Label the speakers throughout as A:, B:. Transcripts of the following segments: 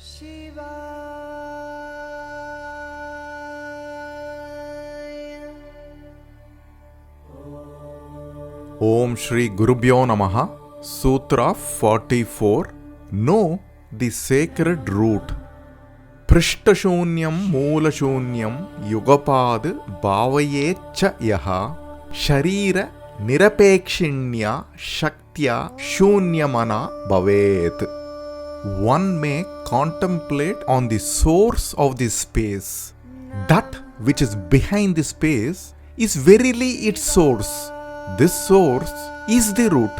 A: Shiva
B: Om Shri Gurubhyo Namaha. Sutra-44. Know the sacred root. Prishtashoonyam Moolashoonyam Yugapad Bhavayecha Yaha Sharira Nirapekshinya Shaktya Shoonyamana Bhavet. One may contemplate on the source of the space. That which is behind the space is verily its source. This source is the root.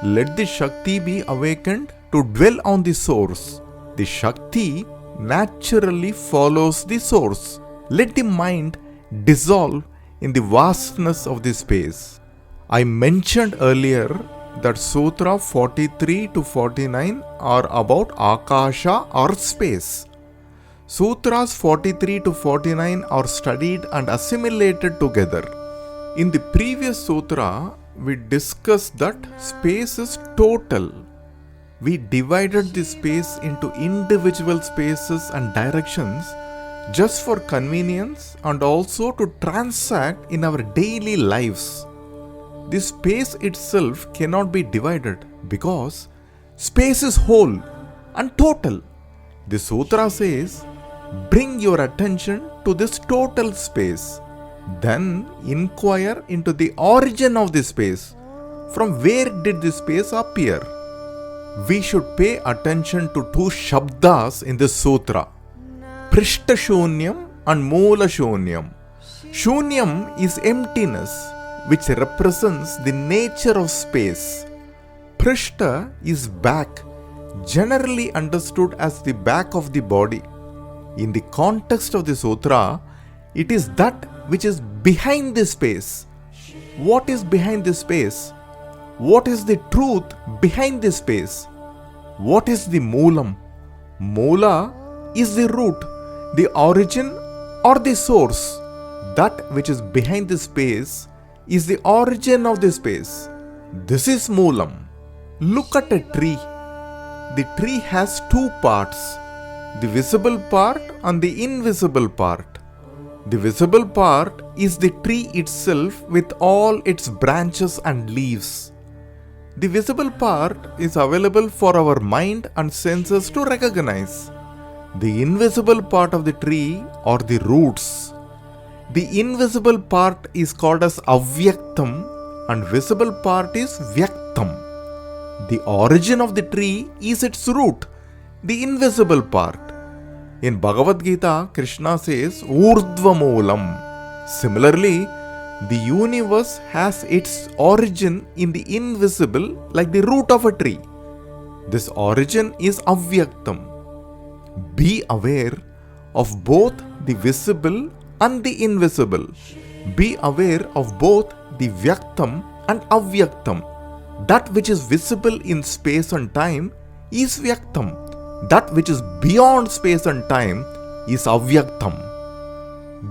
B: Let the Shakti be awakened to dwell on the source. The Shakti naturally follows the source. Let the mind dissolve in the vastness of the space. I mentioned earlier that Sutra 43 to 49 are about Akasha or space. Sutras 43 to 49 are studied and assimilated together. In the previous sutra, we discussed that space is total. We divided the space into individual spaces and directions just for convenience and also to transact in our daily lives. The space itself cannot be divided because space is whole and total. The sutra says, bring your attention to this total space. Then inquire into the origin of the space. From where did the space appear? We should pay attention to two shabdas in this sutra, Prishtashoonyam and Moolashoonyam. Shoonyam is emptiness, which represents the nature of space. Prishta is back, generally understood as the back of the body. In the context of the sutra, it is that which is behind the space. What is behind the space? What is the truth behind the space? What is the moolam? Moola is the root, the origin or the source. That which is behind the space is the origin of the space. This is moolam. Look at a tree. The tree has two parts, the visible part and the invisible part. The visible part is the tree itself with all its branches and leaves. The visible part is available for our mind and senses to recognize. The invisible part of the tree are the roots. The invisible part is called as avyaktam and visible part is vyaktam. The origin of the tree is its root, the invisible part. In Bhagavad Gita, Krishna says, Urdhva Moolam. Similarly, the universe has its origin in the invisible like the root of a tree. This origin is avyaktam. Be aware of both the visible and the invisible. Be aware of both the vyaktam and avyaktam. That which is visible in space and time is vyaktam. That which is beyond space and time is avyaktam.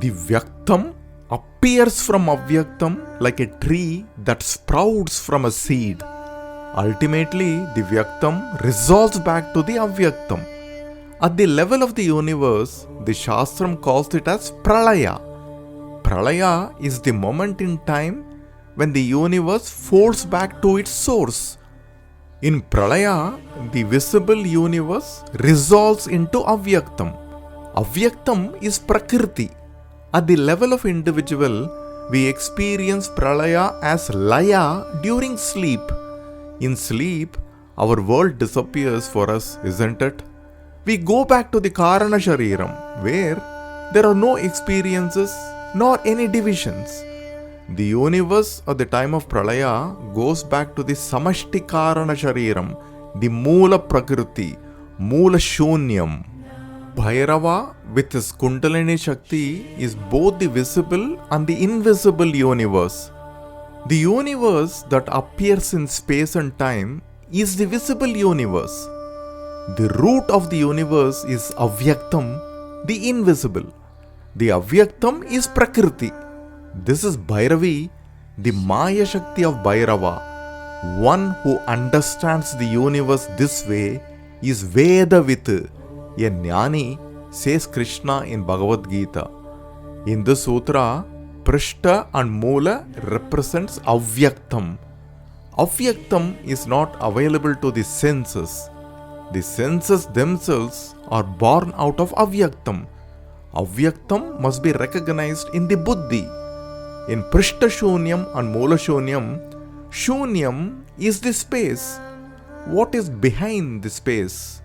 B: The vyaktam appears from avyaktam like a tree that sprouts from a seed. Ultimately, the vyaktam resolves back to the avyaktam. At the level of the universe, the Shastram calls it as pralaya. Pralaya is the moment in time when the universe falls back to its source. In Pralaya, the visible universe resolves into Avyaktam. Avyaktam is Prakriti. At the level of individual, we experience Pralaya as Laya during sleep. In sleep, our world disappears for us, isn't it? We go back to the Karana Shariram, where there are no experiences nor any divisions. The universe at the time of Pralaya goes back to the Samashti Karana Shariram, the Moola Prakriti, Moola Shoonyam. Bhairava with his Kundalini Shakti is both the visible and the invisible universe. The universe that appears in space and time is the visible universe. The root of the universe is Avyaktam, the invisible. The Avyaktam is Prakriti. This is Bhairavi, the Maya Shakti of Bhairava. One who understands the universe this way is Vedavit, A jnani, says Krishna in Bhagavad Gita. In this sutra, Prishta and Moola represents Avyaktam. Avyaktam is not available to the senses. The senses themselves are born out of Avyaktam. Avyaktam must be recognized in the buddhi. In Prishta Shunyam and Moola Shunyam, Shunyam is the space. What is behind the space?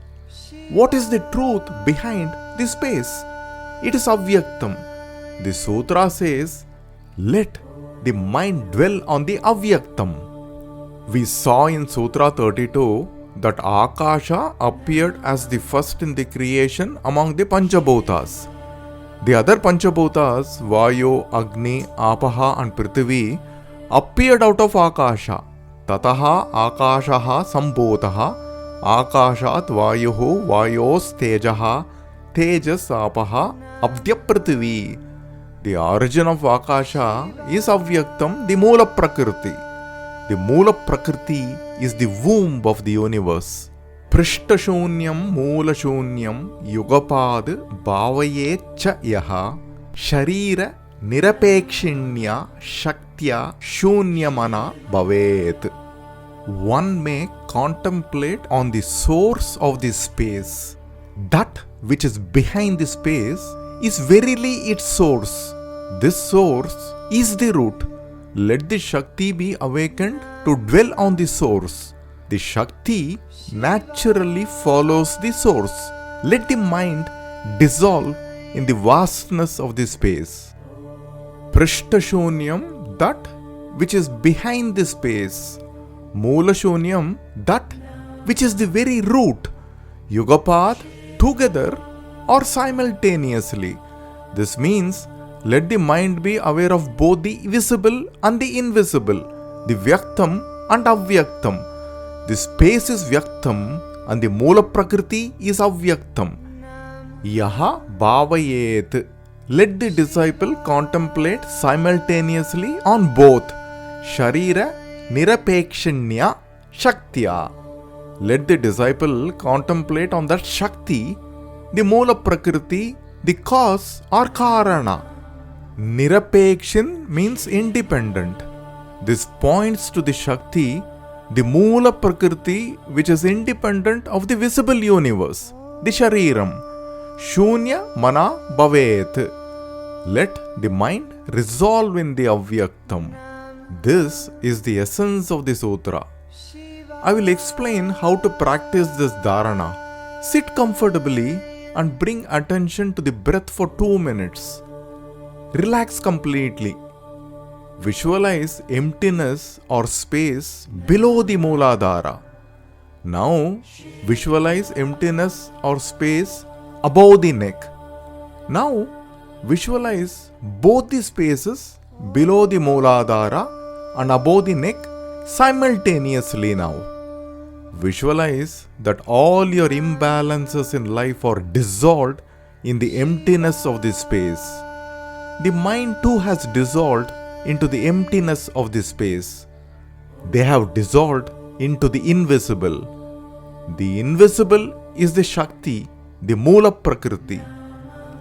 B: What is the truth behind the space? It is Avyaktam. The sutra says, let the mind dwell on the Avyaktam. We saw in Sutra-44 that Akasha appeared as the first in the creation among the Panchabhutas. The other Panchabhutas, Vayu, Agni, Apaha and Prithvi, appeared out of Akasha. Tataha Akashaha Sambhotaha Akashat Vayuhu Vayos Tejaha Tejas Apaha Abdya Prithvi. The origin of Akasha is Avyaktam, the Moola Prakriti. The Moola Prakriti is the womb of the universe. Prishta Shunyam Moola Shunyam Yugapad Bhavayecha Yaha Sharira Nirapekshinya Shaktya Shunyamana Bhavet. One may contemplate on the source of the space. That which is behind the space is verily its source. This source is the root. Let the Shakti be awakened to dwell on the source. The Shakti naturally follows the source. Let the mind dissolve in the vastness of the space. Prishta Shunyam, that which is behind the space. Moola Shunyam, that which is the very root. Yugapath, together or simultaneously. This means let the mind be aware of both the visible and the invisible, the Vyaktam and Avyaktam. The space is Vyaktam and the Moola Prakriti is Avyaktam. Yaha Bhavayet. Let the disciple contemplate simultaneously on both. Sharira Nirapekshanya Shaktya. Let the disciple contemplate on that Shakti, the Moola Prakriti, the cause or Karana. Nirapekshin means independent. This points to the Shakti, the Moola Prakriti, which is independent of the visible universe, the Shariram. Shunya Mana Bhavet. Let the mind resolve in the Avyaktam. This is the essence of the sutra. I will explain how to practice this dharana. Sit comfortably and bring attention to the breath for 2 minutes. Relax completely. Visualize emptiness or space below the Mooladhara. Now visualize emptiness or space above the neck. Now visualize both the spaces below the Mooladhara and above the neck simultaneously now. Visualize that all your imbalances in life are dissolved in the emptiness of the space. The mind too has dissolved into the emptiness of the space. They have dissolved into the invisible. The invisible is the Shakti, the Moola Prakriti.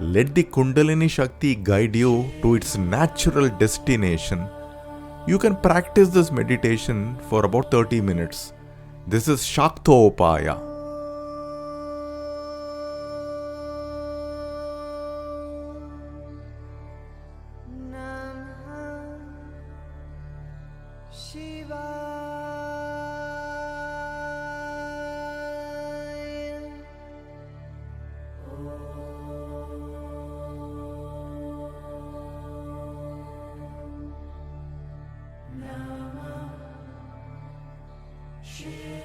B: Let the Kundalini Shakti guide you to its natural destination. You can practice this meditation for about 30 minutes. This is Shaktopaya.
A: Shiva.